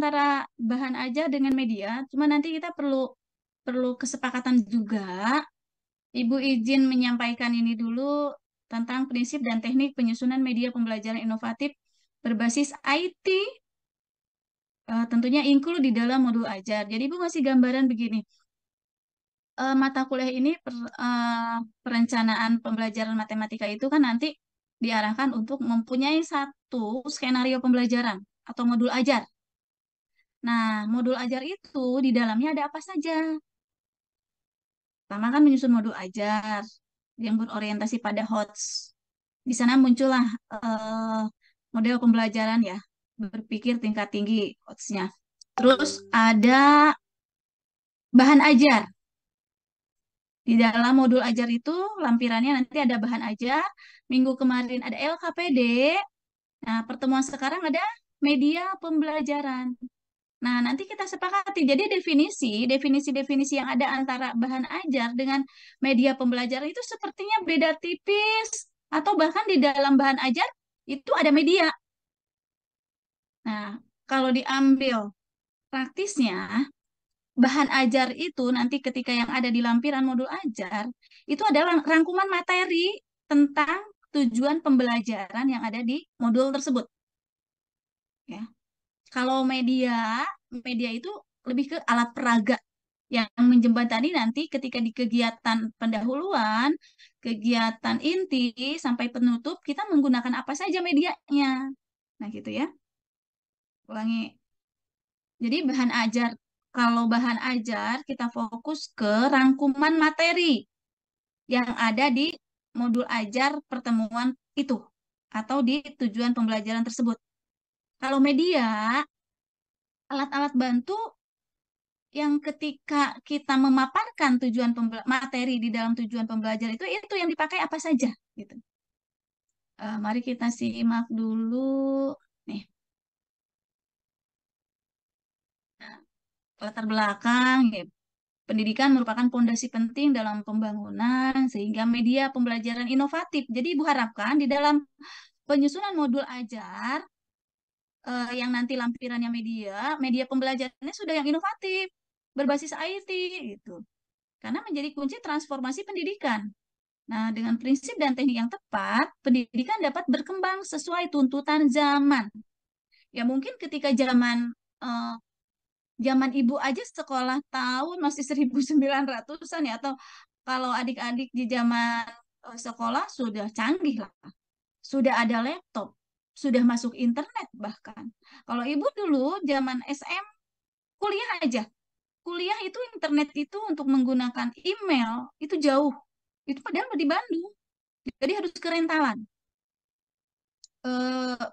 antara bahan ajar dengan media, cuma nanti kita perlu perlu kesepakatan juga. Ibu izin menyampaikan ini dulu tentang prinsip dan teknik penyusunan media pembelajaran inovatif berbasis IT, tentunya include di dalam modul ajar. Jadi Ibu ngasih gambaran begini, mata kuliah ini perencanaan pembelajaran matematika itu kan nanti diarahkan untuk mempunyai satu skenario pembelajaran atau modul ajar. Nah, modul ajar itu di dalamnya ada apa saja? Pertama kan menyusun modul ajar yang berorientasi pada HOTS. Di sana muncullah model pembelajaran ya, berpikir tingkat tinggi HOTS-nya. Terus ada bahan ajar. Di dalam modul ajar itu lampirannya nanti ada bahan ajar. Minggu kemarin ada LKPD. Nah, pertemuan sekarang ada media pembelajaran. Nah, nanti kita sepakati. Jadi definisi-definisi yang ada antara bahan ajar dengan media pembelajaran itu sepertinya beda tipis. Atau bahkan di dalam bahan ajar itu ada media. Nah, kalau diambil praktisnya, bahan ajar itu nanti ketika yang ada di lampiran modul ajar, itu adalah rangkuman materi tentang tujuan pembelajaran yang ada di modul tersebut. Ya. Kalau media itu lebih ke alat peraga yang menjembatani nanti ketika di kegiatan pendahuluan, kegiatan inti sampai penutup kita menggunakan apa saja medianya. Nah, gitu ya. Ulangi. Jadi kalau bahan ajar kita fokus ke rangkuman materi yang ada di modul ajar pertemuan itu atau di tujuan pembelajaran tersebut. Kalau media, alat-alat bantu yang ketika kita memaparkan materi di dalam tujuan pembelajaran itu yang dipakai apa saja gitu. Mari kita simak dulu nih latar belakang ya. Pendidikan merupakan fondasi penting dalam pembangunan sehingga media pembelajaran inovatif. Jadi Ibu harapkan di dalam penyusunan modul ajar yang nanti lampirannya media pembelajarannya sudah yang inovatif, berbasis IT gitu. Karena menjadi kunci transformasi pendidikan. Nah, dengan prinsip dan teknik yang tepat, pendidikan dapat berkembang sesuai tuntutan zaman. Ya mungkin ketika eh, zaman ibu aja sekolah tahun masih 1900-an ya, atau kalau adik-adik di zaman sekolah sudah canggih lah, sudah ada laptop, sudah masuk internet bahkan. Kalau ibu dulu zaman SM kuliah aja, kuliah itu internet itu untuk menggunakan email itu jauh, itu padahal di Bandung, jadi harus kerentalan.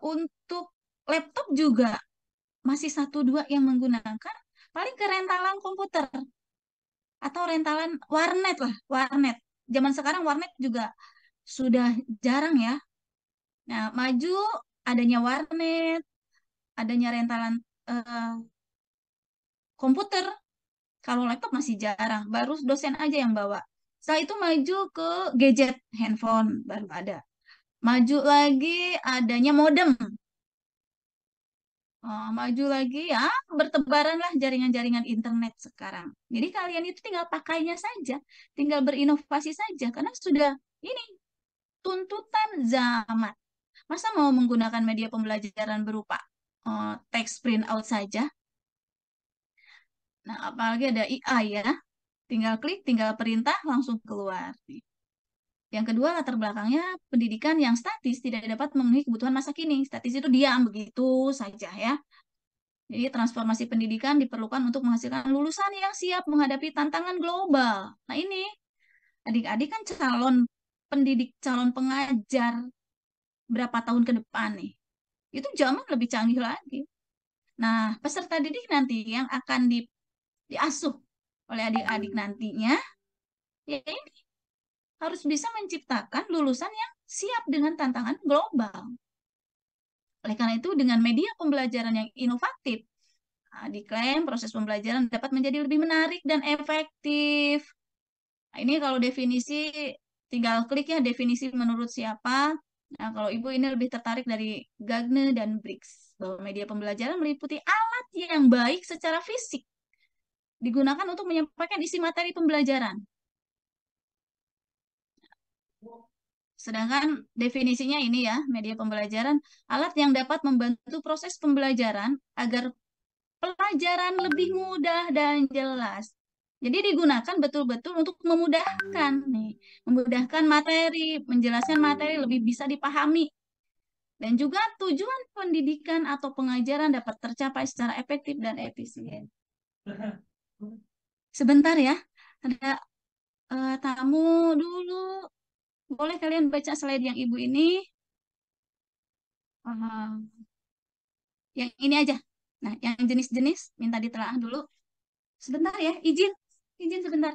Untuk laptop juga masih satu dua yang menggunakan, paling kerentalan komputer atau rentalan warnet lah, warnet. Zaman sekarang warnet juga sudah jarang ya. Nah, maju adanya warnet, adanya rentalan eh, komputer. Kalau laptop masih jarang, baru dosen aja yang bawa. Setelah itu maju ke gadget handphone baru ada. Maju lagi adanya modem. Maju lagi ya, bertebaran lah jaringan-jaringan internet sekarang. Jadi kalian itu tinggal pakainya saja, tinggal berinovasi saja, karena sudah ini tuntutan zaman. Masa mau menggunakan media pembelajaran berupa teks print out saja? Nah, apalagi ada AI ya, tinggal klik, tinggal perintah, langsung keluar. Yang kedua, latar belakangnya pendidikan yang statis tidak dapat memenuhi kebutuhan masa kini. Statis itu diam begitu saja ya. Jadi transformasi pendidikan diperlukan untuk menghasilkan lulusan yang siap menghadapi tantangan global. Nah ini, adik-adik kan calon pendidik, calon pengajar berapa tahun ke depan nih. Itu zaman lebih canggih lagi. Nah, peserta didik nanti yang akan diasuh oleh adik-adik nantinya, ya ini harus bisa menciptakan lulusan yang siap dengan tantangan global. Oleh karena itu, dengan media pembelajaran yang inovatif, diklaim proses pembelajaran dapat menjadi lebih menarik dan efektif. Nah, ini kalau definisi, tinggal klik ya definisi menurut siapa. Nah, kalau Ibu ini lebih tertarik dari Gagne dan Briggs. bahwa media pembelajaran meliputi alat yang baik secara fisik, digunakan untuk menyampaikan isi materi pembelajaran. Sedangkan definisinya ini ya, media pembelajaran, alat yang dapat membantu proses pembelajaran agar pelajaran lebih mudah dan jelas. Jadi digunakan betul-betul untuk memudahkan nih, memudahkan materi, menjelaskan materi lebih bisa dipahami. Dan juga tujuan pendidikan atau pengajaran dapat tercapai secara efektif dan efisien. Sebentar ya, ada tamu dulu. Boleh kalian baca slide yang ibu ini? Ah, yang ini aja. Nah, yang jenis-jenis minta ditelaah dulu. Sebentar ya, izin. Izin sebentar.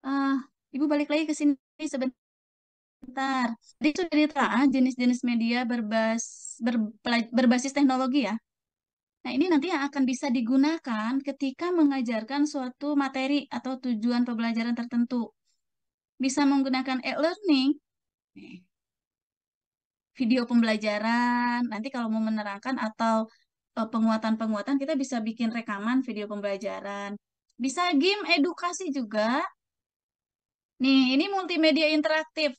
Ah, Ibu balik lagi ke sini sebentar. Jadi sudah ditelaah jenis-jenis media berbasis teknologi ya. Nah, ini nanti yang akan bisa digunakan ketika mengajarkan suatu materi atau tujuan pembelajaran tertentu. Bisa menggunakan e-learning, nih, video pembelajaran. Nanti kalau mau menerangkan atau penguatan-penguatan, kita bisa bikin rekaman video pembelajaran. Bisa game edukasi juga. Nih, ini multimedia interaktif,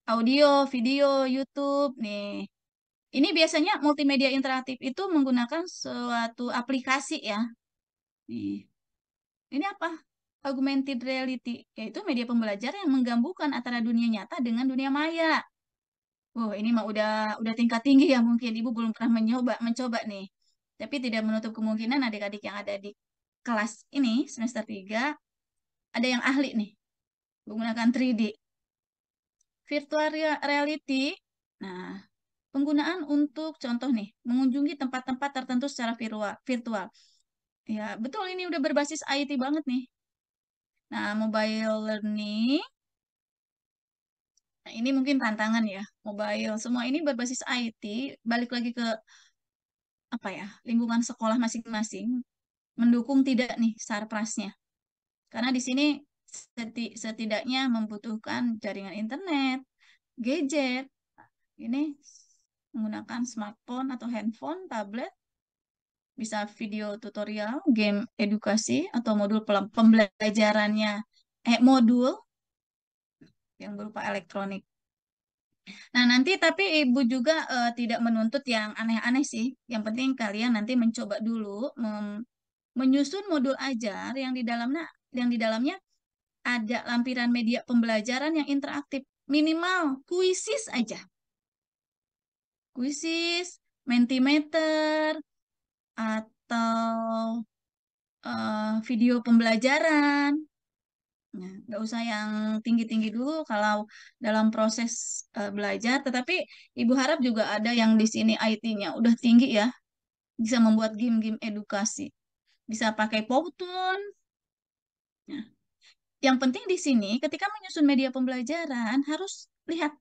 audio, video, YouTube. Nih, ini biasanya multimedia interaktif itu menggunakan suatu aplikasi ya. Nih, ini apa? Augmented reality, yaitu media pembelajaran yang menggabungkan antara dunia nyata dengan dunia maya. Oh, ini mah udah tingkat tinggi ya mungkin Ibu belum pernah mencoba nih. Tapi tidak menutup kemungkinan adik-adik yang ada di kelas ini semester 3 ada yang ahli nih menggunakan 3D. Reality. Nah, penggunaan untuk contoh nih, mengunjungi tempat-tempat tertentu secara virtual. Ya, betul ini udah berbasis IT banget nih. Nah, mobile learning. Nah, ini mungkin tantangan ya, mobile. Semua ini berbasis IT, balik lagi ke apa ya, lingkungan sekolah masing-masing, mendukung tidak nih sarprasnya. Karena di sini setidaknya membutuhkan jaringan internet, gadget, ini menggunakan smartphone atau handphone, tablet, bisa video tutorial, game edukasi, atau modul pembelajarannya, modul yang berupa elektronik. Nah, nanti tapi Ibu juga tidak menuntut yang aneh-aneh sih. Yang penting kalian nanti mencoba dulu menyusun modul ajar yang di dalamnya ada lampiran media pembelajaran yang interaktif. Minimal kuisis aja. Kuisis, Mentimeter, atau video pembelajaran. Nah, nggak usah yang tinggi-tinggi dulu kalau dalam proses belajar, tetapi Ibu harap juga ada yang di sini IT-nya udah tinggi ya, bisa membuat game-game edukasi, bisa pakai Powtoon. Nah, yang penting di sini ketika menyusun media pembelajaran harus lihat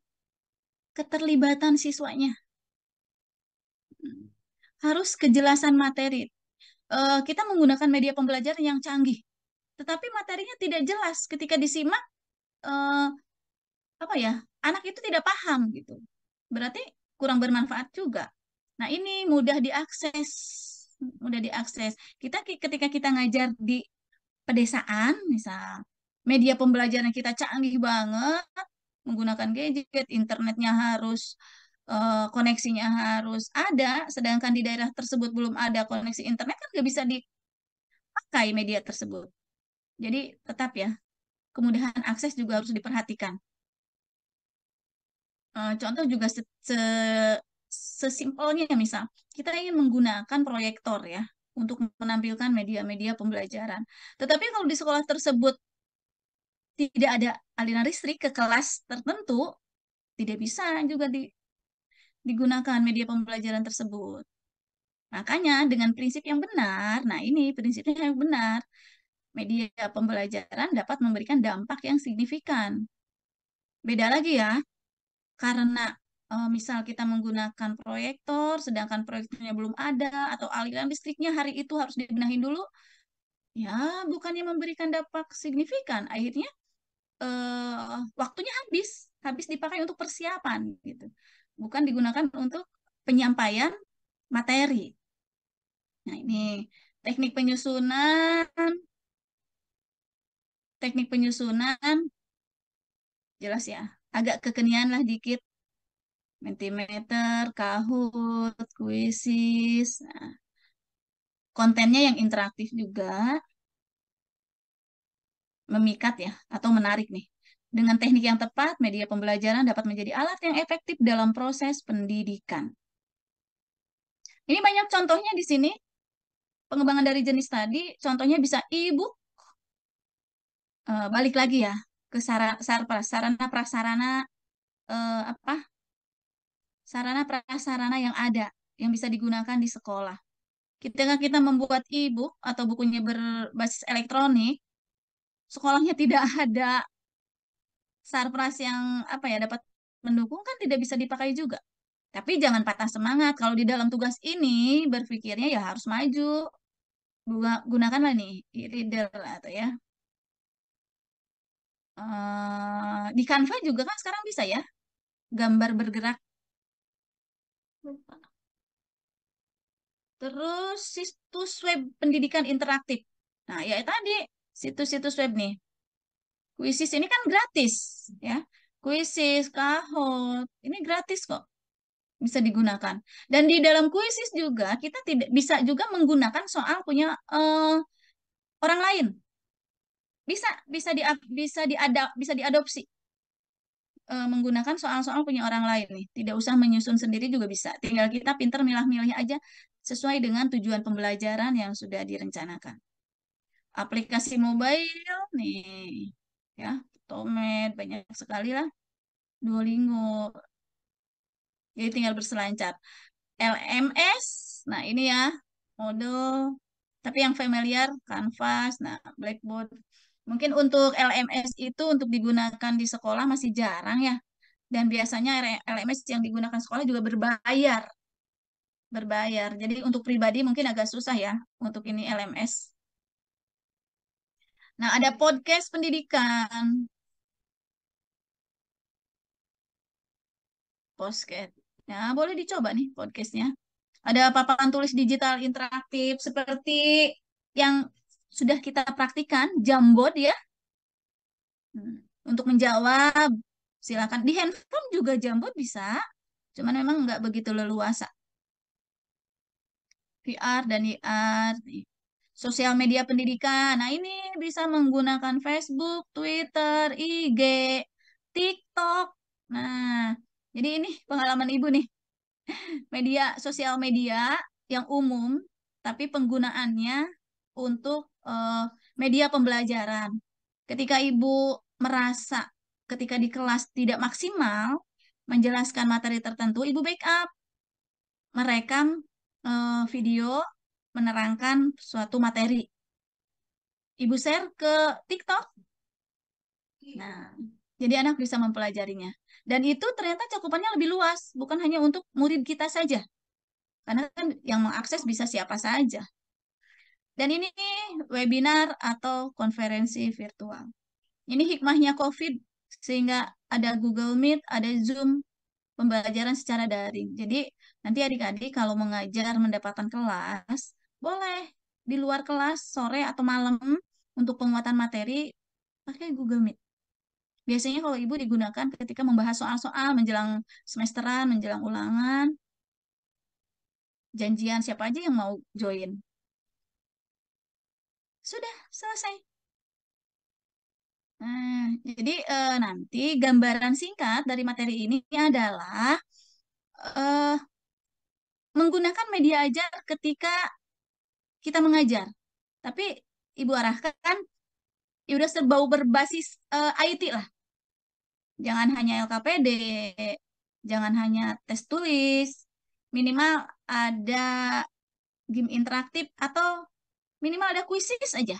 keterlibatan siswanya, harus kejelasan materi. Kita menggunakan media pembelajaran yang canggih, tetapi materinya tidak jelas ketika disimak. eh, Apa ya, anak itu tidak paham gitu, berarti kurang bermanfaat juga. Nah, ini mudah diakses kita ketika kita ngajar di pedesaan misal, media pembelajaran kita canggih banget, menggunakan gadget, internetnya harus koneksinya harus ada, sedangkan di daerah tersebut belum ada koneksi internet, kan nggak bisa dipakai media tersebut. Jadi tetap ya, kemudahan akses juga harus diperhatikan. Contoh juga sesimpelnya misal kita ingin menggunakan proyektor ya untuk menampilkan media-media pembelajaran. Tetapi kalau di sekolah tersebut tidak ada aliran listrik ke kelas tertentu, tidak bisa juga digunakan media pembelajaran tersebut. Makanya dengan prinsip yang benar, nah ini prinsipnya yang benar, media pembelajaran dapat memberikan dampak yang signifikan. Beda lagi ya, karena misal kita menggunakan proyektor, sedangkan proyektornya belum ada, atau aliran listriknya hari itu harus dibenahin dulu, ya bukannya memberikan dampak signifikan, akhirnya waktunya habis dipakai untuk persiapan gitu, bukan digunakan untuk penyampaian materi. Nah, ini teknik penyusunan, teknik penyusunan jelas ya, agak kekenian lah dikit, Mentimeter, Kahoot, Quizzes. Nah, kontennya yang interaktif juga, memikat ya, atau menarik nih. Dengan teknik yang tepat, media pembelajaran dapat menjadi alat yang efektif dalam proses pendidikan. Ini banyak contohnya di sini, pengembangan dari jenis tadi, contohnya bisa e-book, balik lagi ya, ke sarana prasarana, apa, sarana prasarana yang ada, yang bisa digunakan di sekolah. Ketika kita membuat e-book atau bukunya berbasis elektronik, sekolahnya tidak ada surprise yang apa ya dapat mendukung kan tidak bisa dipakai juga. Tapi jangan patah semangat. Kalau di dalam tugas ini berpikirnya ya harus maju. Gunakanlah nih e-reader atau ya. Di Canva juga kan sekarang bisa ya gambar bergerak. Lupa. Terus situs web pendidikan interaktif. Nah, ya tadi situs-situs web nih. Kuisis ini kan gratis ya. Kuisis, Kahoot, ini gratis kok. Bisa digunakan. Dan di dalam kuisis juga kita tidak bisa juga menggunakan soal punya orang lain. Bisa bisa diadopsi menggunakan soal-soal punya orang lain nih. Tidak usah menyusun sendiri juga bisa. Tinggal kita pinter milah-milih aja sesuai dengan tujuan pembelajaran yang sudah direncanakan. Aplikasi mobile nih ya, Tomed banyak sekali lah. Duolingo. Jadi tinggal berselancar. LMS, nah ini ya model, tapi yang familiar Canvas, nah Blackboard. Mungkin untuk LMS itu untuk digunakan di sekolah masih jarang ya. Dan biasanya LMS yang digunakan sekolah juga berbayar, berbayar. Jadi untuk pribadi mungkin agak susah ya untuk ini LMS. Nah, ada podcast pendidikan, podcast. Ya, boleh dicoba nih podcastnya. Ada paparan tulis digital interaktif seperti yang sudah kita praktikan, Jamboard ya. Untuk menjawab, silakan. Di handphone juga Jamboard bisa, cuman memang nggak begitu leluasa. VR dan IR. Sosial media pendidikan. Nah, ini bisa menggunakan Facebook, Twitter, IG, TikTok. Nah, jadi ini pengalaman Ibu nih. Media sosial media yang umum, tapi penggunaannya untuk media pembelajaran. Ketika Ibu merasa ketika di kelas tidak maksimal menjelaskan materi tertentu, Ibu backup, merekam video menerangkan suatu materi. Ibu share ke TikTok. Nah, jadi anak bisa mempelajarinya. Dan itu ternyata cakupannya lebih luas, bukan hanya untuk murid kita saja. Karena kan yang mengakses bisa siapa saja. Dan ini webinar atau konferensi virtual. Ini hikmahnya COVID, sehingga ada Google Meet, ada Zoom, pembelajaran secara daring. Jadi nanti adik-adik kalau mengajar mendapatkan kelas, boleh di luar kelas sore atau malam untuk penguatan materi pakai Google Meet. Biasanya kalau ibu digunakan ketika membahas soal-soal menjelang semesteran, menjelang ulangan, janjian siapa aja yang mau join. Sudah selesai. Nah, jadi nanti gambaran singkat dari materi ini adalah eh, menggunakan media ajar ketika kita mengajar. Tapi ibu arahkan, ya udah serbau berbasis IT lah. Jangan hanya LKPD, jangan hanya tes tulis, minimal ada game interaktif atau minimal ada kuisis aja.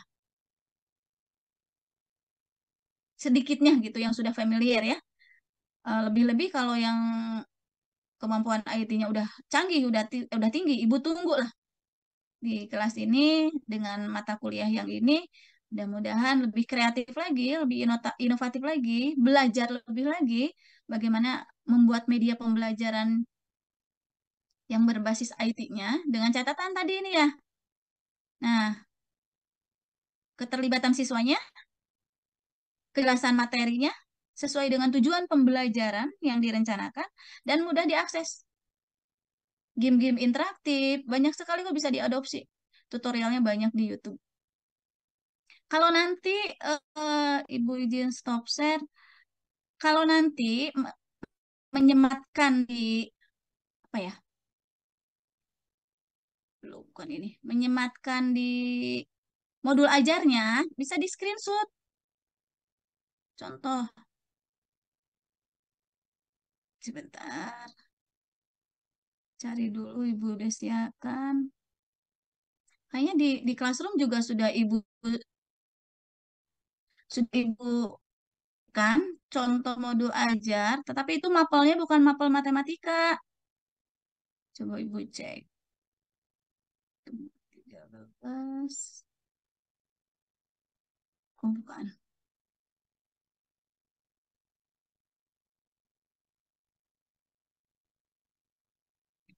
Sedikitnya gitu yang sudah familiar ya. Lebih-lebih kalau yang kemampuan IT-nya udah canggih, udah tinggi, ibu tunggu lah di kelas ini dengan mata kuliah yang ini. Mudah-mudahan lebih kreatif lagi, lebih inovatif lagi, belajar lebih lagi bagaimana membuat media pembelajaran yang berbasis IT-nya dengan catatan tadi ini ya. Nah, keterlibatan siswanya, kejelasan materinya sesuai dengan tujuan pembelajaran yang direncanakan dan mudah diakses. Game-game interaktif banyak sekali kok bisa diadopsi. Tutorialnya banyak di YouTube. Kalau nanti Ibu izin stop share, kalau nanti menyematkan di apa ya? Bukan ini, menyematkan di modul ajarnya bisa di screenshot. Contoh, sebentar, cari dulu Ibu udah siapkan. Kayaknya di Classroom juga sudah Ibu Sudah Ibu kan contoh modul ajar, tetapi itu mapelnya bukan mapel matematika. Coba Ibu cek. 13. Oh, bukan.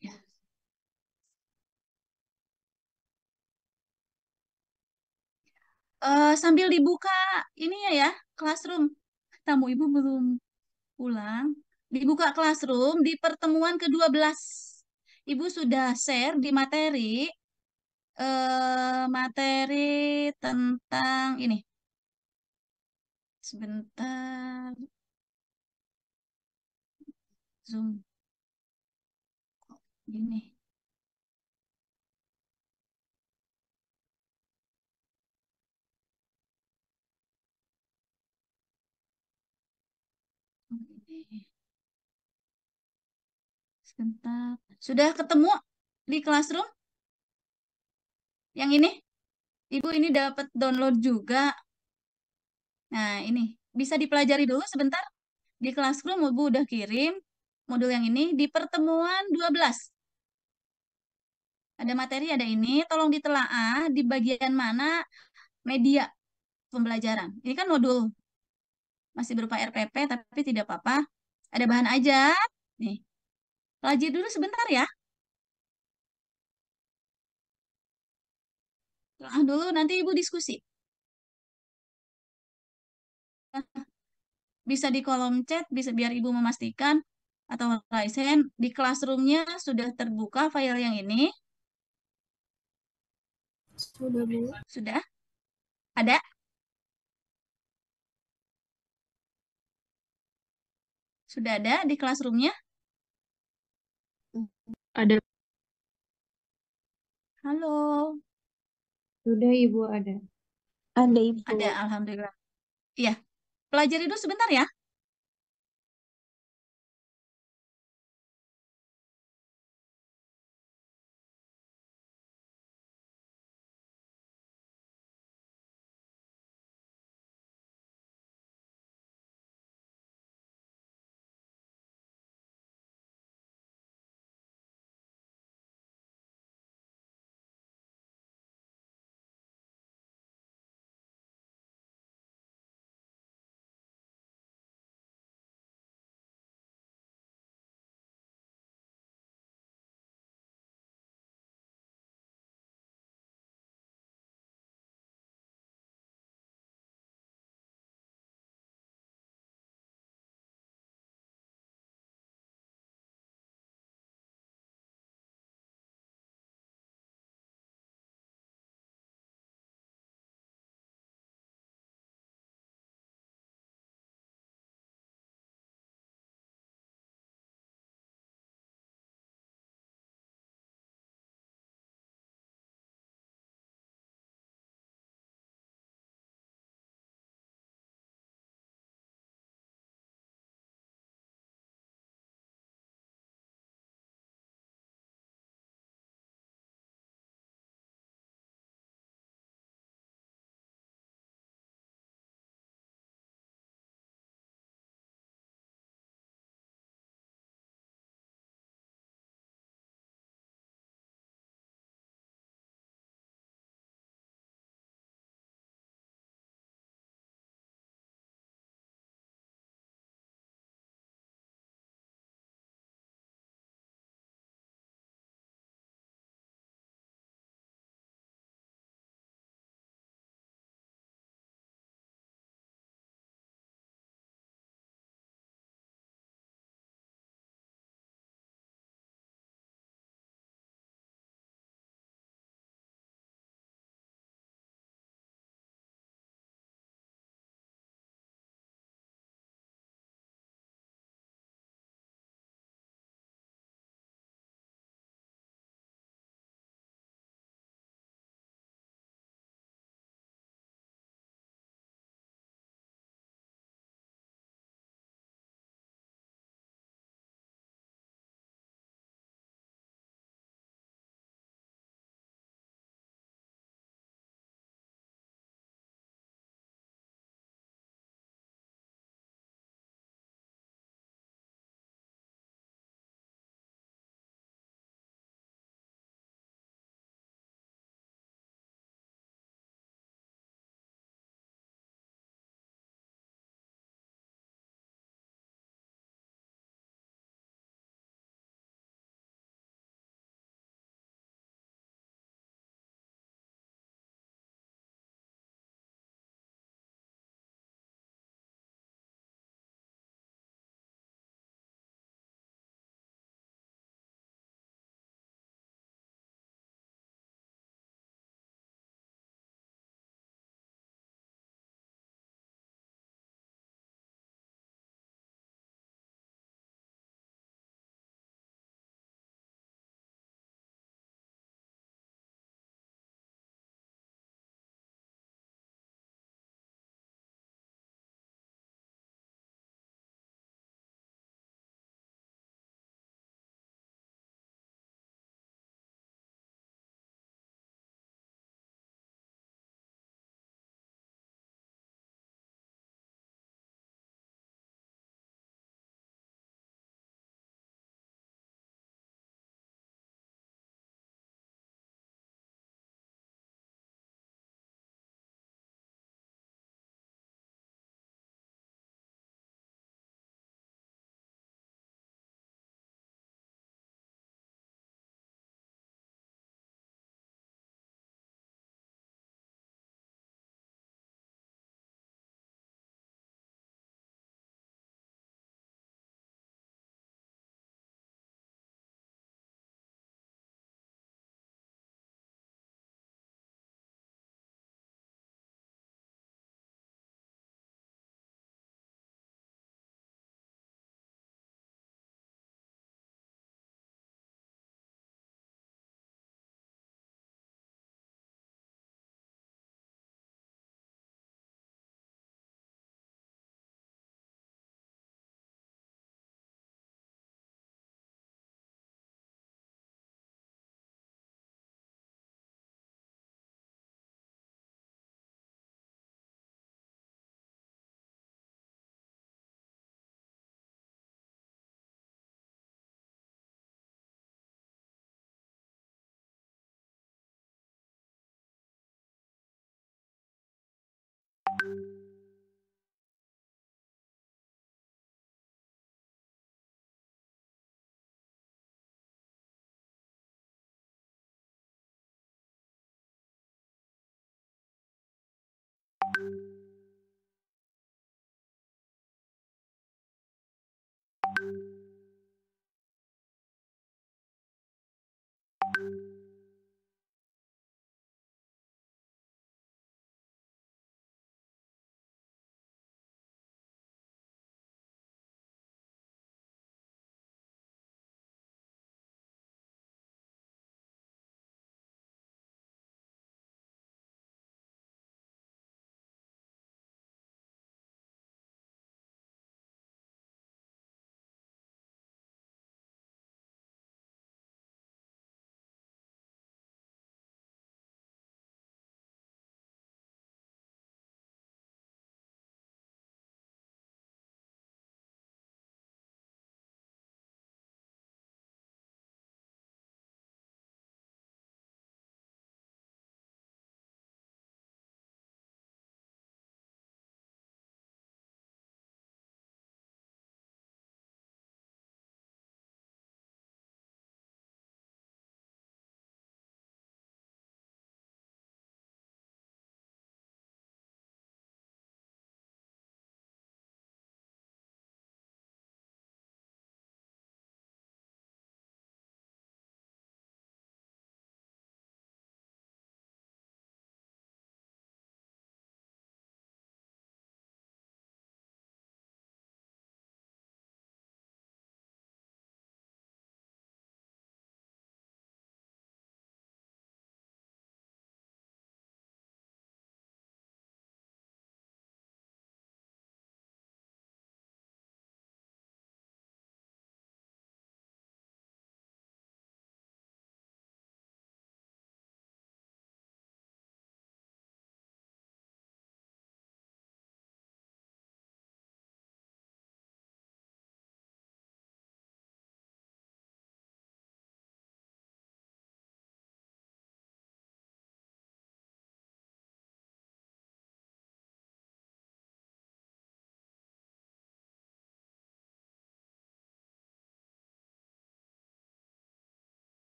Ya. Sambil dibuka ininya ya, classroom. Tamu Ibu belum pulang. Dibuka classroom di pertemuan ke-12. Ibu sudah share di materi tentang ini. Sebentar, Zoom gini. Ini. Sebentar. Sudah ketemu di classroom yang ini? Ibu ini dapat download juga. Nah, ini bisa dipelajari dulu sebentar. Di classroom Ibu udah kirim modul yang ini di pertemuan 12. Ada materi, ada ini. Tolong ditelaah di bagian mana media pembelajaran. Ini kan modul masih berupa RPP, tapi tidak apa-apa. Ada bahan aja. Nih, pelajari dulu sebentar ya. Telaah dulu, nanti Ibu diskusi. Bisa di kolom chat, bisa biar Ibu memastikan atau raise hand di classroomnya sudah terbuka file yang ini. Sudah, Bu. Sudah? Ada? Sudah ada di classroomnya? Ada. Halo, Sudah, Ibu, ada. Ada, Ibu. ada, Alhamdulillah. Iya, pelajari dulu sebentar ya.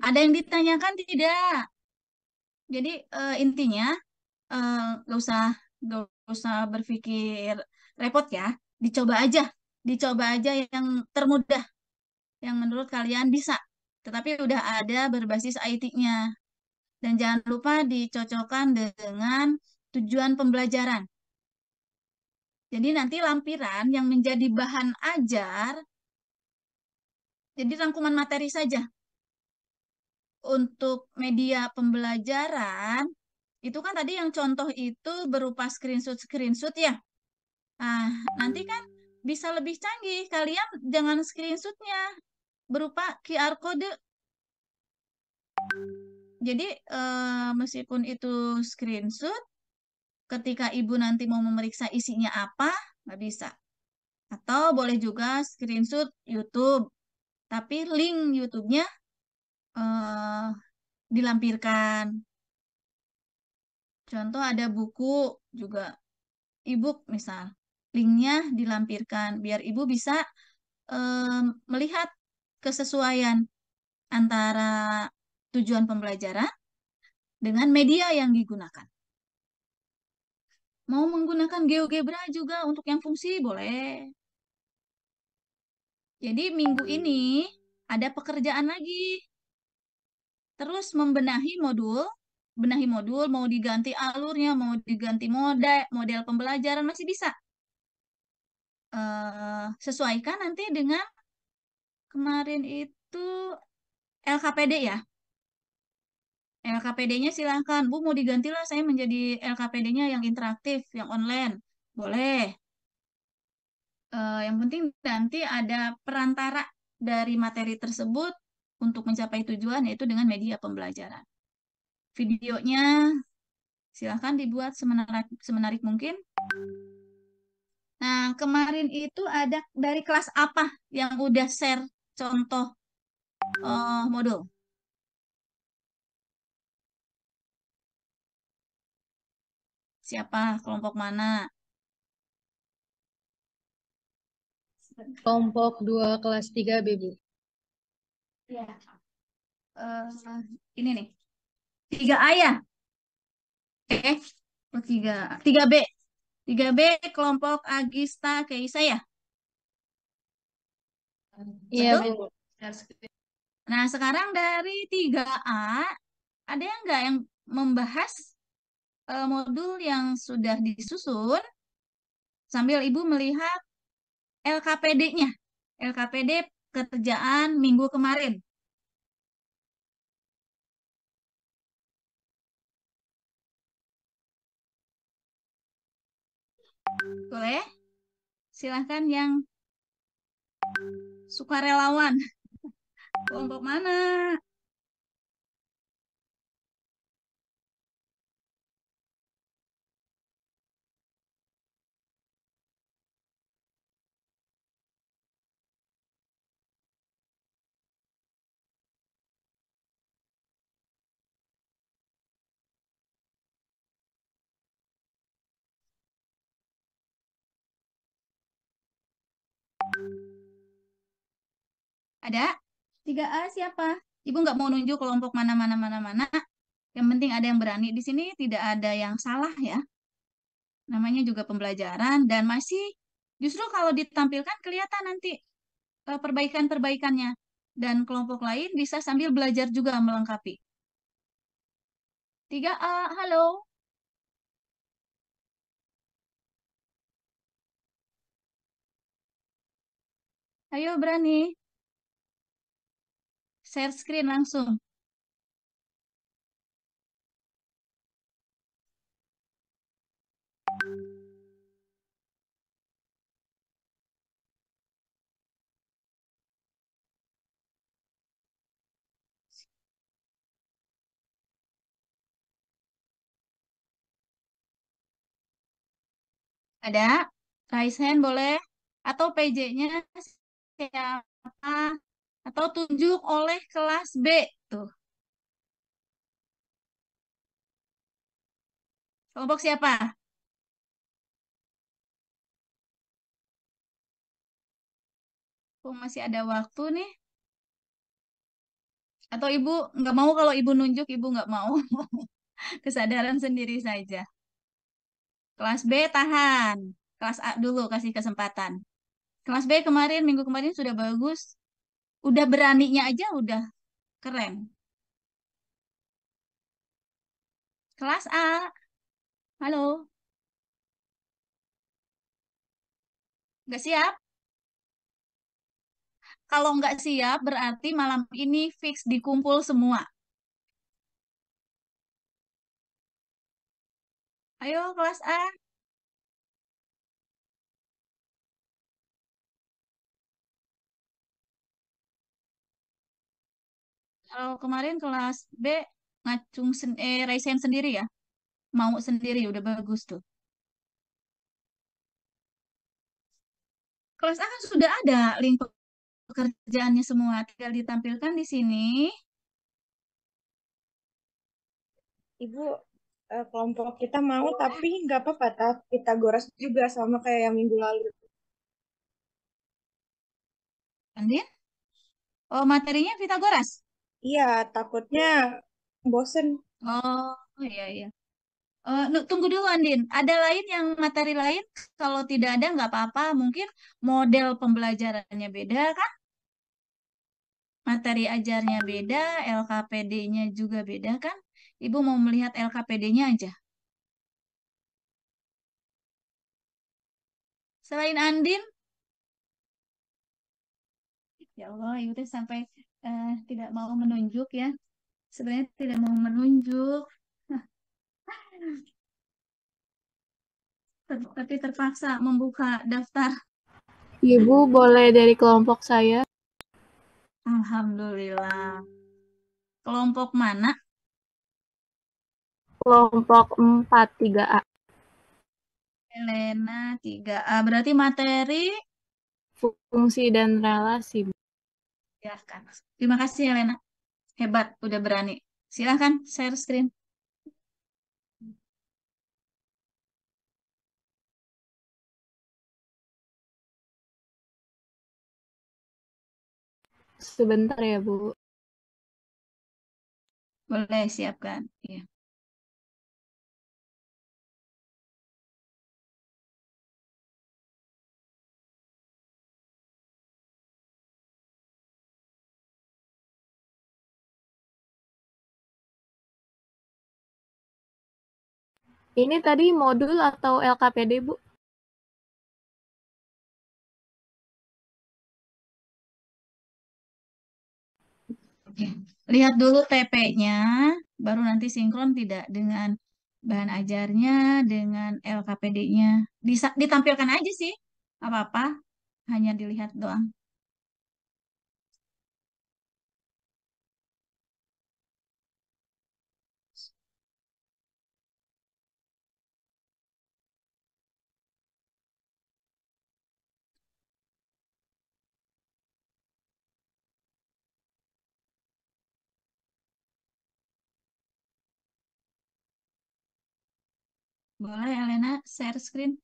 Ada yang ditanyakan tidak? Jadi intinya nggak usah nggak usah berpikir repot ya. Dicoba aja, dicoba aja yang termudah, yang menurut kalian bisa. Tetapi udah ada berbasis IT-nya. Dan jangan lupa dicocokkan dengan tujuan pembelajaran. Jadi nanti lampiran yang menjadi bahan ajar, jadi rangkuman materi saja. Untuk media pembelajaran, itu kan tadi yang contoh itu berupa screenshot-screenshot ya. Nah, nanti kan bisa lebih canggih. Kalian jangan screenshotnya berupa QR code. Jadi, meskipun itu screenshot, ketika ibu nanti mau memeriksa isinya apa, nggak bisa. Atau boleh juga screenshot YouTube, tapi link YouTube-nya eh, dilampirkan. Contoh ada buku juga, e-book misal, linknya dilampirkan biar ibu bisa melihat kesesuaian antara tujuan pembelajaran dengan media yang digunakan. Mau menggunakan GeoGebra juga untuk yang fungsi boleh. Jadi minggu ini ada pekerjaan lagi. Terus benahi modul, mau diganti alurnya, mau diganti model pembelajaran masih bisa. Sesuaikan nanti dengan kemarin itu LKPD ya. LKPD-nya silahkan, Bu mau digantilah saya menjadi LKPD-nya yang interaktif, yang online. Boleh. Yang penting nanti ada perantara dari materi tersebut untuk mencapai tujuan, yaitu dengan media pembelajaran. Videonya silahkan dibuat semenarik mungkin. Nah, kemarin itu ada dari kelas apa yang udah share contoh modul? Siapa? Kelompok mana? Kelompok 2 kelas 3 B, Bu. Ya. Eh, ini nih. 3A ya? Eh, oh, 3B. 3B kelompok Agista Keisa ya? Iya, Betul? Bu. Nah, sekarang dari 3A, ada yang nggak yang membahas modul yang sudah disusun sambil Ibu melihat LKPD-nya? LKPD kerjaan minggu kemarin. Boleh? Silahkan yang sukarelawan. Kelompok mana? Ada? 3A siapa? Ibu nggak mau nunjuk kelompok mana. Yang penting ada yang berani. Di sini tidak ada yang salah ya. Namanya juga pembelajaran dan masih justru kalau ditampilkan kelihatan nanti perbaikan-perbaikannya. Dan kelompok lain bisa sambil belajar juga melengkapi. 3A, halo. Ayo berani. Share screen langsung. Ada? Raise hand boleh? Atau PJ-nya siapa? Atau tunjuk oleh kelas B. Tuh. Kelompok siapa? Oh, masih ada waktu nih. Atau ibu nggak mau kalau ibu nunjuk, ibu nggak mau. Kesadaran sendiri saja. Kelas B tahan. Kelas A dulu kasih kesempatan. Kelas B kemarin, minggu kemarin sudah bagus. Udah beraninya aja udah keren. Kelas A, halo, nggak siap? Kalau nggak siap berarti malam ini fix dikumpul semua. Ayo kelas A. Kalau kemarin kelas B resign sendiri ya. Mau sendiri udah bagus tuh. Kelas A kan sudah ada link pekerjaannya semua, tinggal ditampilkan di sini. Ibu, kelompok kita mau tapi nggak apa-apa, kita goras juga sama kayak yang minggu lalu. Andin, oh materinya Pitagoras. Iya, takutnya bosen. Oh, iya iya. Tunggu dulu Andin. Ada lain yang materi lain? Kalau tidak ada nggak apa-apa. Mungkin model pembelajarannya beda kan? Materi ajarnya beda, LKPD-nya juga beda kan? Ibu mau melihat LKPD-nya aja. Selain Andin, ya Allah, Ibu teh sampai tidak mau menunjuk ya. Sebenarnya tidak mau menunjuk, tapi terpaksa membuka daftar. Ibu boleh dari kelompok saya. Alhamdulillah. Kelompok mana? Kelompok 43A. Elena 3A. Berarti materi Fungsi dan relasi. ya kan. Terima kasih Elena. Hebat, udah berani. Silahkan share screen. Sebentar ya, Bu. Boleh siapkan. Iya. Ini tadi modul atau LKPD, Bu? Oke. Lihat dulu TP-nya, baru nanti sinkron tidak dengan bahan ajarnya, dengan LKPD-nya. Ditampilkan aja sih, apa-apa, hanya dilihat doang. Boleh, Elena, share screen.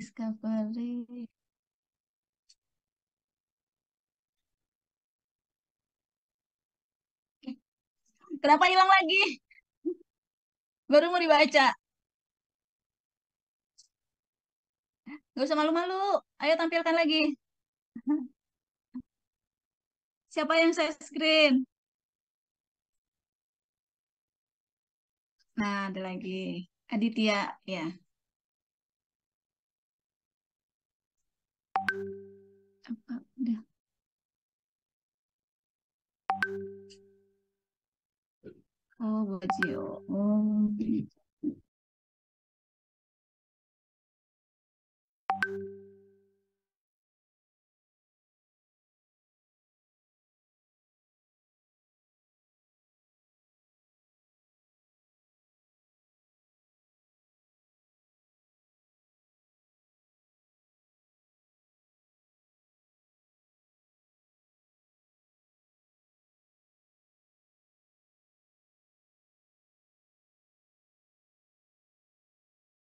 Discovery. Kenapa hilang lagi? Baru mau dibaca. Gak usah malu-malu. Ayo tampilkan lagi. Siapa yang saya screen? Nah, ada lagi. Aditya, ya. Apa? Udah. Oh, Bojio. Oh.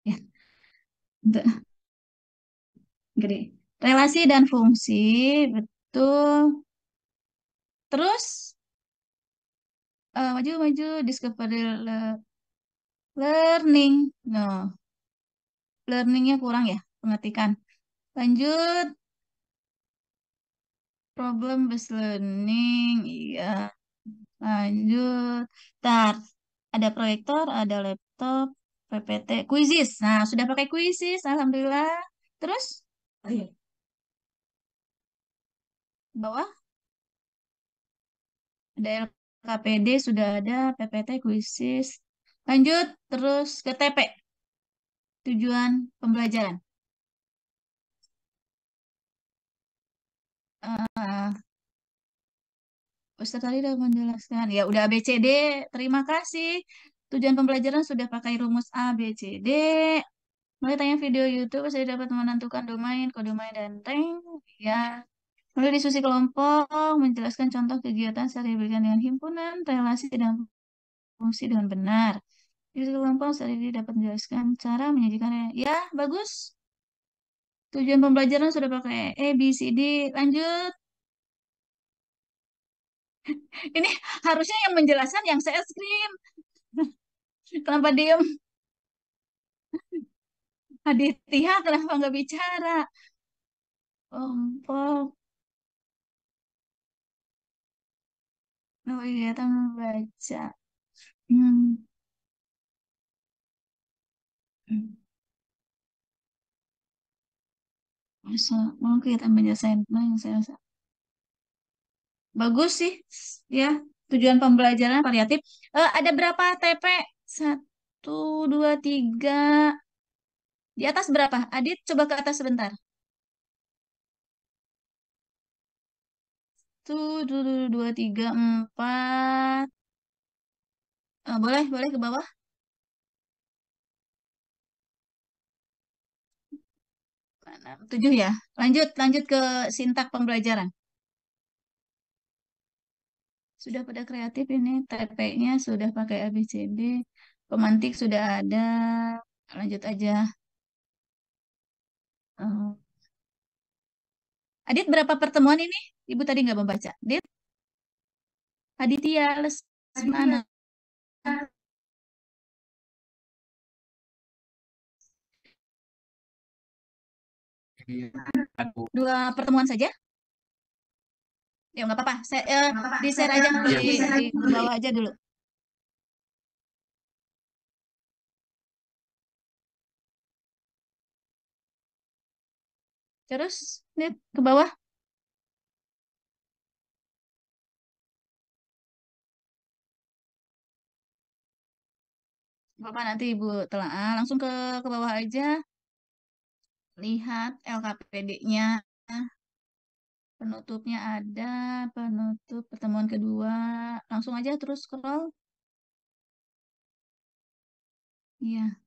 Ya, untuk gede. Relasi dan fungsi, betul. Terus, maju-maju, discovery learning. No, learningnya kurang ya, pengertikan. Lanjut, problem based learning. Iya, lanjut. Tar, ada proyektor, ada laptop, PPT, kuisis. Nah, sudah pakai kuisis, alhamdulillah. Terus, oh iya, bawah ada LKPD, sudah ada PPT, kuisis. Lanjut, terus ke TP, tujuan pembelajaran. Eh, Ustaz tadi udah menjelaskan. Ya udah ABCD. Terima kasih. Tujuan pembelajaran sudah pakai rumus ABCD. Mulai tayang video YouTube, saya dapat menentukan domain, kodomain, dan rank. Ya. Lalu diskusi kelompok, menjelaskan contoh kegiatan saya diberikan dengan himpunan, relasi dan fungsi dengan benar. Diskusi kelompok, saya dapat menjelaskan cara menyajikan. Ya, bagus. Tujuan pembelajaran sudah pakai A, B, C, D. Lanjut. Ini harusnya yang menjelaskan yang saya screen. Kenapa diem? Aditya, kenapa nggak bicara? Kelompok. Oh iya, teman baca. Hmm. Hmm. Masa, mau kita menyelesaikan yang saya rasa. Bagus sih, ya. Tujuan pembelajaran variatif. Ada berapa TP? Satu, dua, tiga. Di atas berapa? Adit, coba ke atas sebentar. Tuh, dua, dua, tiga, empat. Boleh, boleh ke bawah. Enam, tujuh ya. Lanjut, lanjut ke sintak pembelajaran. Sudah pada kreatif ini, TP-nya sudah pakai ABCD, pemantik sudah ada. Lanjut aja. Eh, Adit, berapa pertemuan ini? Ibu tadi nggak membaca. Adit, Aditya, Lesmana. Dua pertemuan saja? Ya nggak apa-apa. Saya di share aja di bawah aja dulu. Terus, lihat ke bawah. Bapak nanti Ibu telah langsung ke bawah aja. Lihat LKPD-nya. Penutupnya ada, penutup pertemuan kedua. Langsung aja terus scroll. Iya.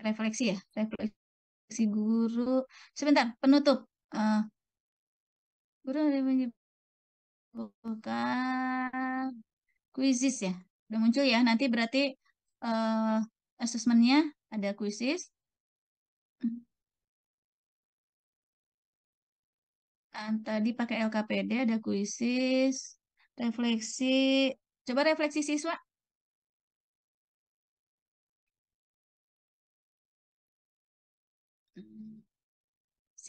Refleksi ya, refleksi guru. Sebentar, penutup. Eh, Guru ada menyebutkan kuisis ya. Udah muncul ya. Nanti berarti eh asesmennya ada kuisis. Tadi pakai LKPD ada kuisis, refleksi. Coba refleksi siswa.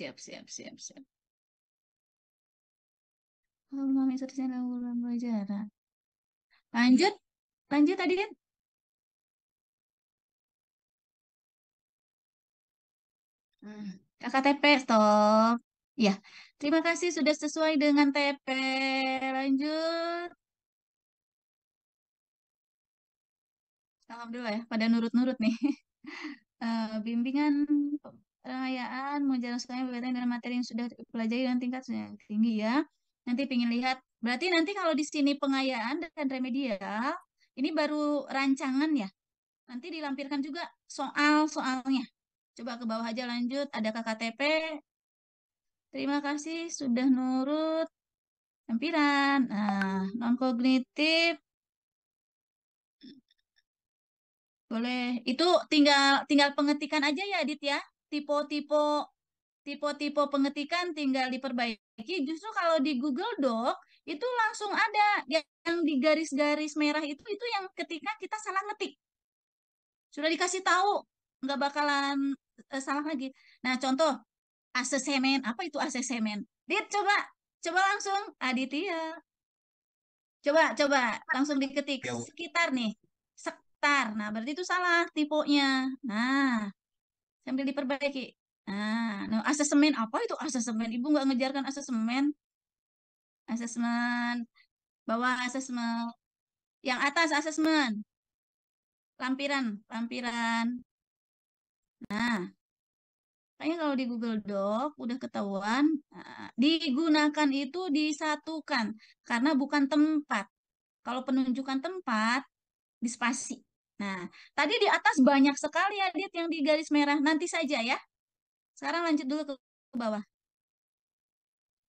Siap, siap, siap, siap. Oh, mami selesai lakukan pelajaran. Lanjut, lanjut tadi kan. Hmm. KKTP, stop. Ya, terima kasih sudah sesuai dengan TP. Lanjut. Alhamdulillah ya, pada nurut-nurut nih. Bimbingan pengayaan menjalankan sekolahnya berkaitan dengan materi yang sudah dipelajari dan tingkat yang tinggi ya. Nanti pengen lihat. Berarti nanti kalau di sini pengayaan dan remedial, ini baru rancangan ya. Nanti dilampirkan juga soal-soalnya. Coba ke bawah aja lanjut. Ada KKTP. Terima kasih sudah nurut. Lampiran. Nah, non-kognitif. Boleh. Itu tinggal tinggal pengetikan aja ya, Adit ya. Tipe-tipe tipe-tipe pengetikan tinggal diperbaiki. Justru kalau di Google Doc itu langsung ada yang di garis-garis merah itu yang ketika kita salah ngetik. Sudah dikasih tahu, nggak bakalan salah lagi. Nah, contoh asesemen. Apa itu asesemen? Dit, coba coba langsung Aditya. Coba langsung diketik sekitar nih. Sektar. Nah, berarti itu salah tipenya. Nah, sambil diperbaiki. Nah, asesemen apa itu asesemen? Ibu nggak ngejarkan asesemen. Asesmen bawah asesmen. Yang atas asesmen. Lampiran, lampiran. Nah, kayaknya kalau di Google Doc udah ketahuan. Nah, digunakan itu disatukan karena bukan tempat. Kalau penunjukan tempat di spasi. Nah, tadi di atas banyak sekali Adit yang di garis merah. Nanti saja ya. Sekarang lanjut dulu ke bawah.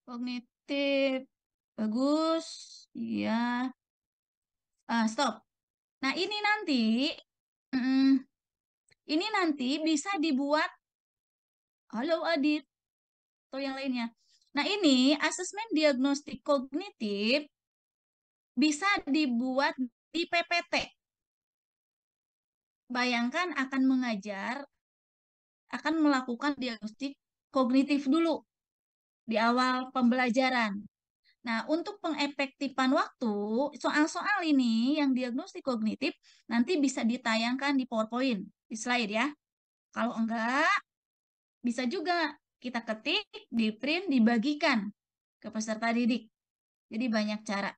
Kognitif. Bagus. Iya. Stop. Nah, mm, ini nanti bisa dibuat, halo Adit, atau yang lainnya. Nah, ini asesmen diagnostik kognitif bisa dibuat di PPT. Bayangkan akan mengajar, akan melakukan diagnostik kognitif dulu di awal pembelajaran. Nah, untuk pengefektifan waktu, soal-soal ini yang diagnostik kognitif nanti bisa ditayangkan di PowerPoint, di slide ya. Kalau enggak, bisa juga kita ketik, di print, dibagikan ke peserta didik. Jadi banyak cara.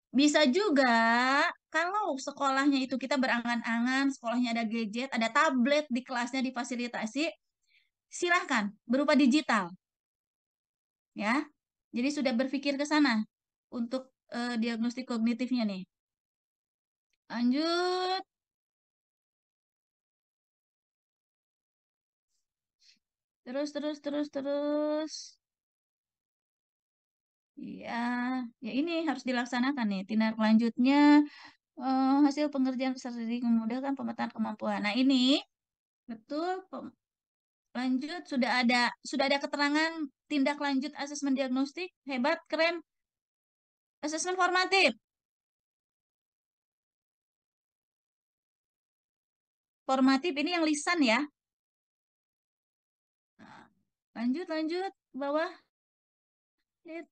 Bisa juga kalau sekolahnya itu kita berangan-angan, sekolahnya ada gadget, ada tablet di kelasnya difasilitasi, silahkan berupa digital ya. Jadi sudah berpikir ke sana untuk diagnostik kognitifnya nih. Lanjut. Terus. Ya, ya ini harus dilaksanakan nih. Tindak lanjutnya hasil pengerjaan peserta didik memudahkan pemetaan kemampuan. Nah, ini betul lanjut sudah ada keterangan tindak lanjut asesmen diagnostik. Hebat, keren. Asesmen formatif. Formatif ini yang lisan ya. Nah, lanjut bawah. Lihat.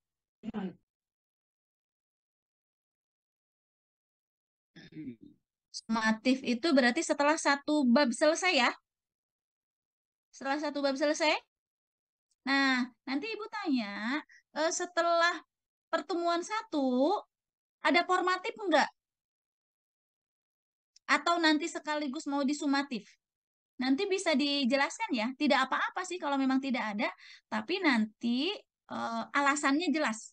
Formatif itu berarti setelah satu bab selesai ya. Setelah satu bab selesai. Nah, nanti Ibu tanya, setelah pertemuan satu, ada formatif enggak? Atau nanti sekaligus mau disumatif? Nanti bisa dijelaskan ya, tidak apa-apa sih kalau memang tidak ada, tapi nanti alasannya jelas.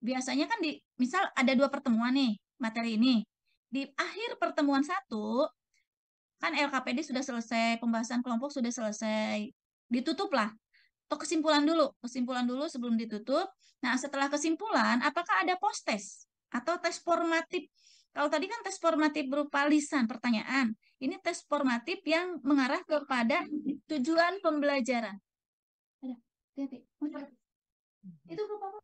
Biasanya kan misal ada dua pertemuan nih, materi ini. Di akhir pertemuan satu, kan LKPD sudah selesai, pembahasan kelompok sudah selesai, ditutuplah. Atau kesimpulan dulu sebelum ditutup. Nah, setelah kesimpulan, apakah ada post-test atau tes formatif? Kalau tadi kan tes formatif berupa lisan pertanyaan, ini tes formatif yang mengarah kepada tujuan pembelajaran. Ada, hati-hati. Itu apa?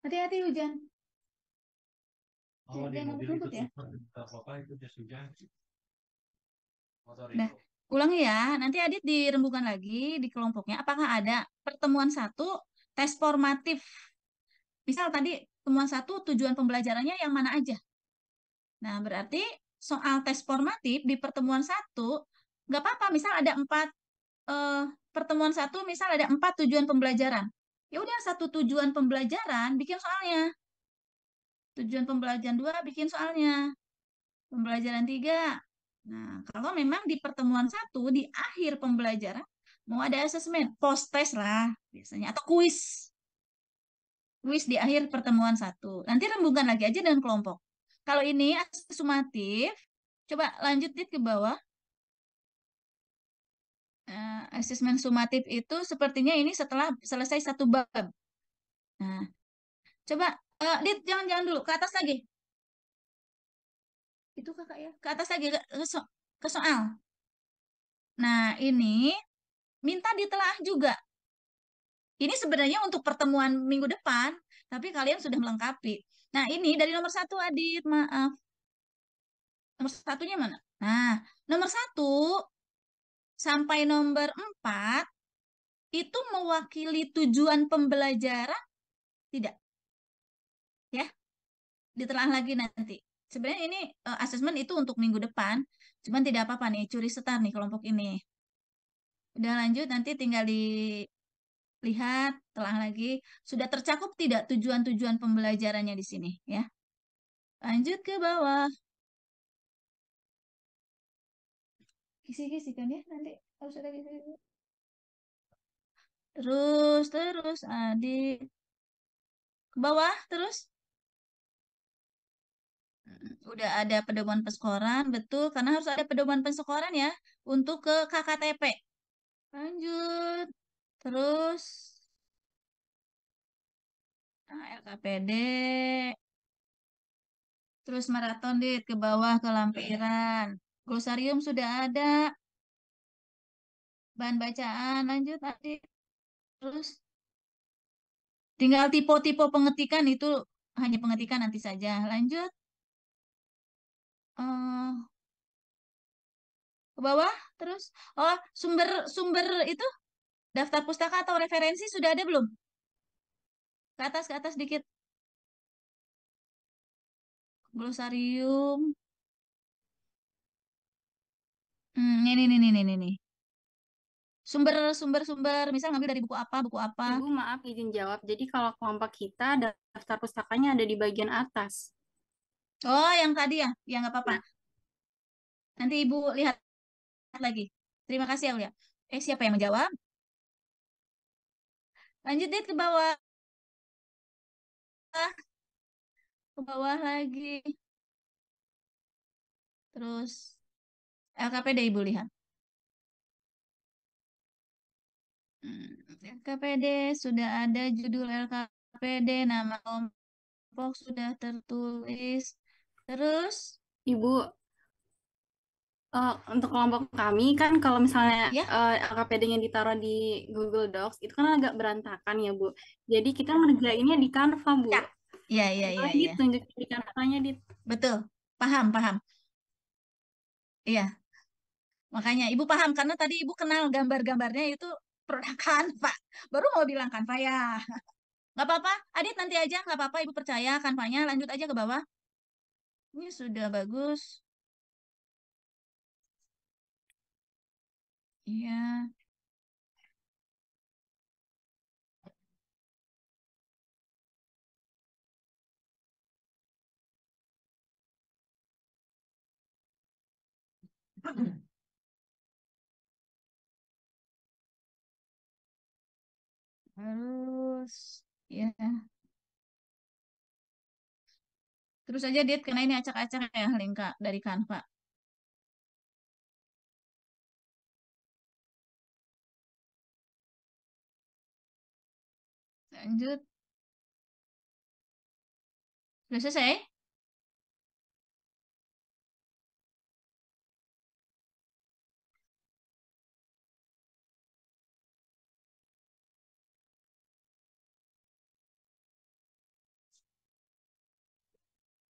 Hati-hati hujan. Oh, di Jangan mobil ngebut itu ya. tuh, apa itu jas hujan? Nah, ulangi ya. Nanti Adit dirembukkan lagi di kelompoknya. Apakah ada pertemuan satu tes formatif? Misal tadi pertemuan satu tujuan pembelajarannya yang mana aja? Nah, berarti soal tes formatif di pertemuan satu, nggak apa-apa. Misal ada empat eh, pertemuan satu, misal ada empat tujuan pembelajaran. Ya udah satu tujuan pembelajaran bikin soalnya. Tujuan pembelajaran dua bikin soalnya. Pembelajaran tiga. Nah, kalau memang di pertemuan satu di akhir pembelajaran mau ada asesmen, post test lah biasanya atau kuis. Kuis di akhir pertemuan satu. Nanti rembungkan lagi aja dengan kelompok. Kalau ini sumatif, coba lanjut Dit, ke bawah. Asesmen sumatif itu sepertinya ini setelah selesai satu bab. Nah, coba Dit, jangan-jangan dulu, ke atas lagi. Itu kakak ya, ke atas lagi, ke soal. Nah, ini minta ditelaah juga. Ini sebenarnya untuk pertemuan minggu depan, tapi kalian sudah melengkapi. Nah, ini dari nomor satu, Adit, maaf. Nomor satunya mana? Nah, nomor satu sampai nomor empat itu mewakili tujuan pembelajaran tidak? Ya, ditelaah lagi nanti. Sebenarnya ini asesmen itu untuk minggu depan, cuman tidak apa-apa nih, curi setar nih kelompok ini. Udah lanjut, nanti tinggal dilihat, telah lagi, sudah tercakup tidak tujuan-tujuan pembelajarannya di sini, ya. Lanjut ke bawah. Kisi-kisi kan ya, nanti harus ada kisi. Terus, adik. Ke bawah, terus. Udah ada pedoman penskoran, betul, karena harus ada pedoman penskoran ya, untuk ke KKTP. Lanjut. Terus LKPD. Terus maraton dit ke bawah ke lampiran. Glosarium sudah ada. Bahan bacaan lanjut tadi. Terus tinggal tipe-tipe pengetikan itu hanya pengetikan nanti saja. Lanjut eh ke bawah terus. Oh, sumber-sumber itu daftar pustaka atau referensi sudah ada belum? Ke atas dikit. Glosarium. Ini. Sumber, misal ngambil dari buku apa, buku apa. Ibu maaf izin jawab. Jadi kalau kelompok kita daftar pustakanya ada di bagian atas. Oh, yang tadi ya, ya nggak apa-apa. Nanti Ibu lihat lagi. Terima kasih, Aulia. Siapa yang menjawab? Lanjut deh ke bawah. Ke bawah lagi. Terus LKPD Ibu lihat. LKPD sudah ada judul LKPD, nama kelompok sudah tertulis. Terus, Ibu, untuk kelompok kami kan kalau misalnya ya, LKPD-nya ditaruh di Google Docs itu kan agak berantakan ya Bu. Jadi kita ngerjainnya di Canva Bu. ya, Boleh ya. ditunjukin di Canva-nya di. Betul. Paham. Iya, makanya Ibu paham karena tadi Ibu kenal gambar-gambarnya itu produk Canva. Baru mau bilang Canva ya. Nggak apa-apa, Adit nanti aja, nggak apa-apa, Ibu percaya Canvanya, lanjut aja ke bawah. Ini sudah bagus. Iya, terus, ya, terus aja Dit, karena ini acak-acak ya, link dari Canva. Lanjut, sudah selesai?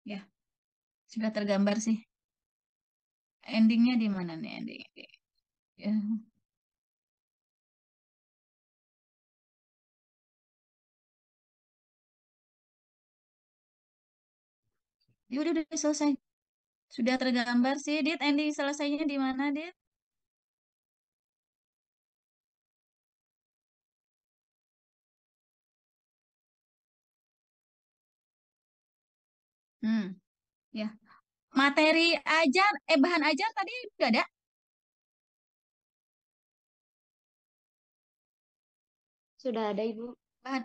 Ya, sudah tergambar sih. Endingnya di mana nih ending? Ya. Ya udah selesai. Sudah tergambar sih, Dit. Ending selesainya di mana, Dit? Hmm, ya. Materi ajar, bahan ajar tadi udah ada? Sudah ada, Ibu. Bahan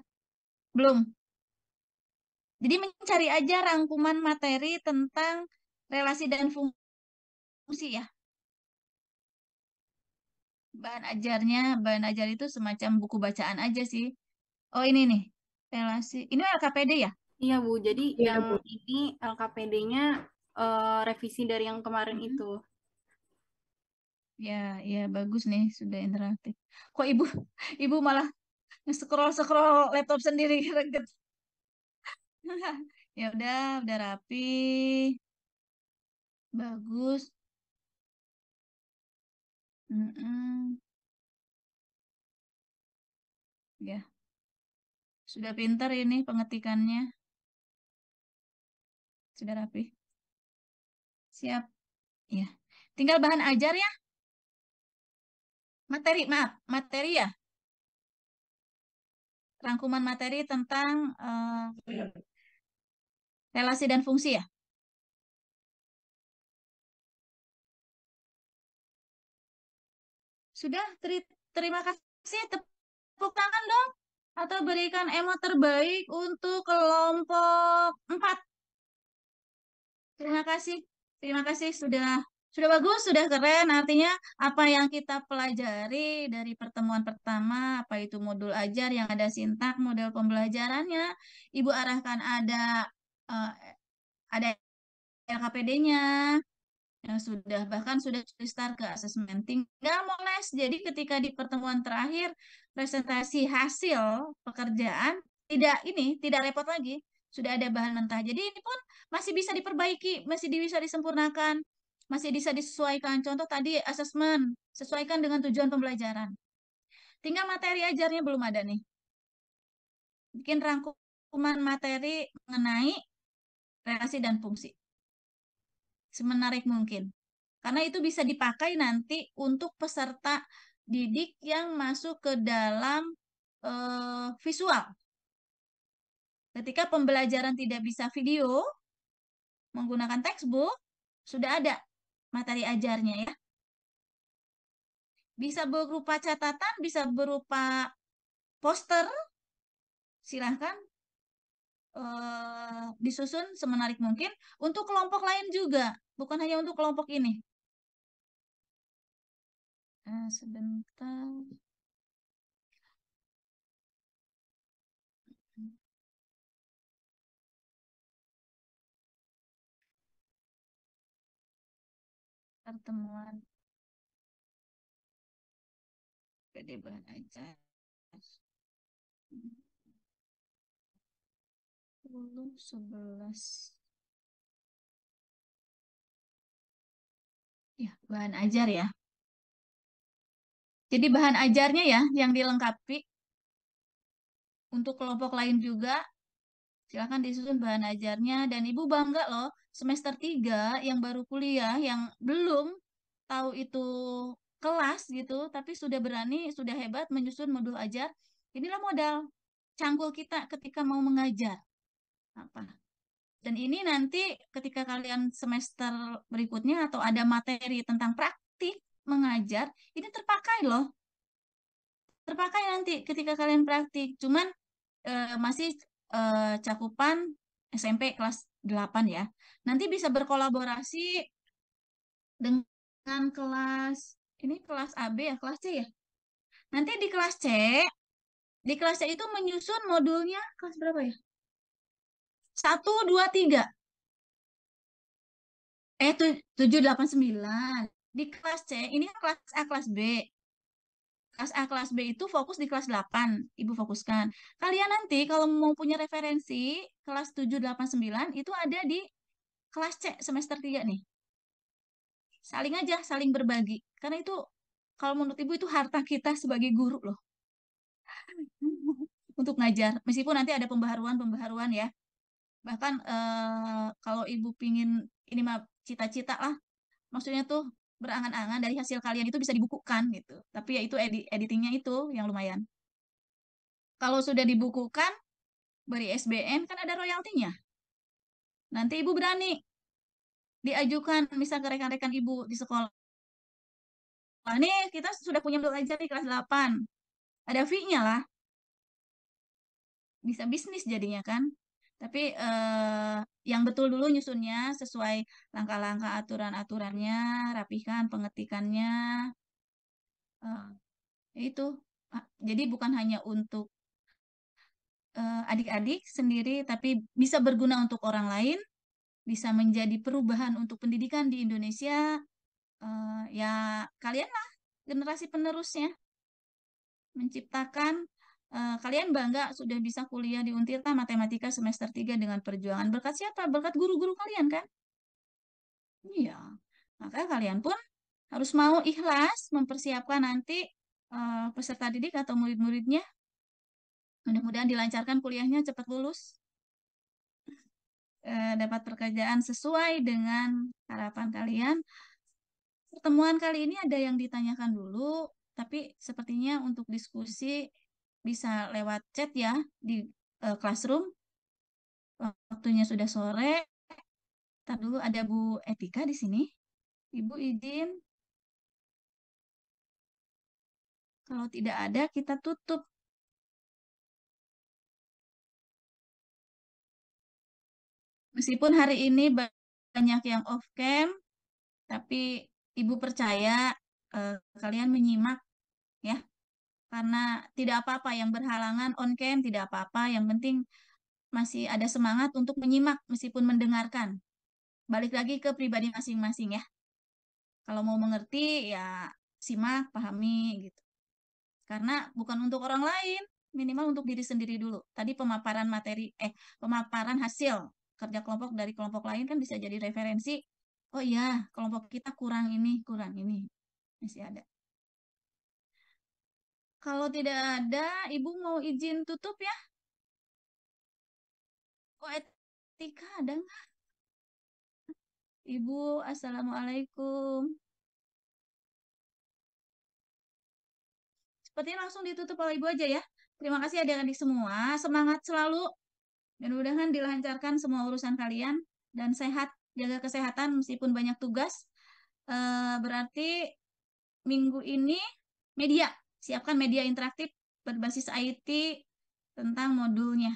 belum. Jadi mencari aja rangkuman materi tentang relasi dan fungsi ya. Bahan ajar itu semacam buku bacaan aja sih. Oh ini nih, relasi. Ini LKPD ya? Iya, Bu. Jadi Iya, yang Bu. ini LKPD-nya revisi dari yang kemarin Mm-mm. itu. Ya, ya bagus nih, sudah interaktif. Kok ibu malah scroll-scroll laptop sendiri greget. Ya udah rapi. Bagus. Mm-mm. Ya, sudah pintar ini pengetikannya. Sudah rapi. Siap. Ya. Tinggal bahan ajar ya. Materi ya. Rangkuman materi tentang relasi dan fungsi ya. Sudah, terima kasih. Tepuk tangan dong. Atau berikan emo terbaik untuk kelompok 4. Terima kasih. Terima kasih sudah bagus, sudah keren. Artinya apa yang kita pelajari dari pertemuan pertama, apa itu modul ajar yang ada sintak, model pembelajarannya, Ibu arahkan eh, ada LKPD-nya, yang bahkan sudah start ke asesmen. Tinggal moles. Jadi ketika di pertemuan terakhir presentasi hasil pekerjaan tidak repot lagi. Sudah ada bahan mentah. Jadi ini pun masih bisa diperbaiki, masih bisa disempurnakan, masih bisa disesuaikan. Contoh tadi asesmen, sesuaikan dengan tujuan pembelajaran. Tinggal materi ajarnya belum ada nih. Bikin rangkuman materi mengenai relasi dan fungsi semenarik mungkin. Karena itu bisa dipakai nanti untuk peserta didik yang masuk ke dalam visual. Ketika pembelajaran tidak bisa video, menggunakan textbook, sudah ada materi ajarnya ya. Bisa berupa catatan, bisa berupa poster, silahkan disusun semenarik mungkin untuk kelompok lain juga, bukan hanya untuk kelompok ini. Sebentar. Pertemuan PD bahan ajar 10-11. Ya, bahan ajar ya. Jadi bahan ajarnya ya yang dilengkapi untuk kelompok lain juga. Silakan disusun bahan ajarnya dan Ibu bangga loh semester 3 yang baru kuliah yang belum tahu itu kelas gitu tapi sudah berani, sudah hebat menyusun modul ajar. Inilah modal cangkul kita ketika mau mengajar. Apa? Dan ini nanti ketika kalian semester berikutnya atau ada materi tentang praktik mengajar, ini terpakai loh. Terpakai nanti ketika kalian praktik. Cuman masih cakupan SMP kelas 8 ya. Nanti bisa berkolaborasi dengan ini kelas AB ya, kelas C ya. Nanti di kelas C itu menyusun modulnya kelas berapa ya? 1, 2, 3. 7, 8, 9. Di kelas C, ini kan kelas A, kelas B. Kelas A, kelas B itu fokus di kelas 8. Ibu fokuskan. Kalian nanti kalau mau punya referensi, kelas 7, 8, 9 itu ada di kelas C semester 3 nih. saling aja, saling berbagi. Karena itu kalau menurut Ibu itu harta kita sebagai guru loh untuk ngajar. Meskipun nanti ada pembaharuan-pembaharuan ya. Bahkan kalau Ibu pingin ini mah cita-cita lah, maksudnya tuh berangan-angan dari hasil kalian itu bisa dibukukan gitu. Tapi ya itu editingnya itu yang lumayan. Kalau sudah dibukukan, beri SBN kan ada royaltinya. Nanti Ibu berani diajukan misal ke rekan-rekan Ibu di sekolah. Wah, nih kita sudah punya belajar di kelas 8. Ada fee-nya lah. Bisa bisnis jadinya kan. Tapi yang betul dulu nyusunnya sesuai langkah-langkah aturan-aturannya, rapikan pengetikannya. Itu. Jadi bukan hanya untuk adik-adik sendiri, tapi bisa berguna untuk orang lain, bisa menjadi perubahan untuk pendidikan di Indonesia. Ya kalianlah generasi penerusnya menciptakan kalian bangga sudah bisa kuliah di Untirta Matematika semester 3 dengan perjuangan. Berkat siapa? Berkat guru-guru kalian kan? Iya. Maka kalian pun harus mau ikhlas mempersiapkan nanti peserta didik atau murid-muridnya. Mudah-mudahan dilancarkan kuliahnya, cepat lulus, dapat pekerjaan sesuai dengan harapan kalian. Pertemuan kali ini ada yang ditanyakan dulu, tapi sepertinya untuk diskusi bisa lewat chat ya di classroom. Waktunya sudah sore. Ntar dulu ada Bu Etika di sini. Ibu izin. Kalau tidak ada, kita tutup. Meskipun hari ini banyak yang off cam, tapi Ibu percaya kalian menyimak ya. Karena tidak apa-apa yang berhalangan on cam, tidak apa-apa. Yang penting masih ada semangat untuk menyimak meskipun mendengarkan. Balik lagi ke pribadi masing-masing ya. Kalau mau mengerti ya simak, pahami gitu. Karena bukan untuk orang lain, minimal untuk diri sendiri dulu. Tadi pemaparan materi, pemaparan hasil kerja kelompok dari kelompok lain kan bisa jadi referensi. Oh iya, kelompok kita kurang ini, kurang ini. Masih ada. Kalau tidak ada, Ibu mau izin tutup ya? Oh, Etika ada nggak? Ibu, Assalamualaikum. Sepertinya langsung ditutup oleh Ibu aja ya. Terima kasih adik-adik semua. Semangat selalu. Dan mudah-mudahan dilancarkan semua urusan kalian. Dan sehat, jaga kesehatan meskipun banyak tugas. Berarti minggu ini media. Siapkan media interaktif berbasis IT tentang modulnya.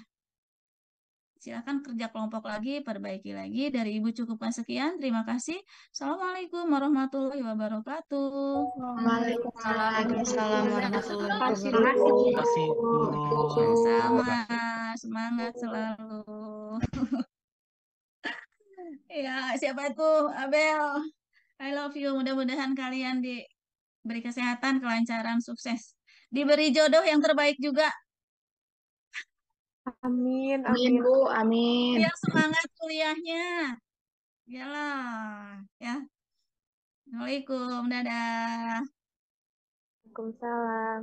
Silakan kerja kelompok lagi, perbaiki lagi. Dari Ibu cukupkan sekian. Terima kasih. Assalamualaikum warahmatullahi wabarakatuh. Waalaikumsalam warahmatullahi Kasih wabarakatuh. Terima kasih, Bu. Sama, semangat selalu. Ya, siapa itu? Abel. I love you. Mudah-mudahan kalian diberi kesehatan, kelancaran, sukses. Diberi jodoh yang terbaik juga. Amin, Amin, amin. Bu. Amin. Biar semangat kuliahnya. Iyalah, ya. Assalamualaikum, dadah. Waalaikumsalam.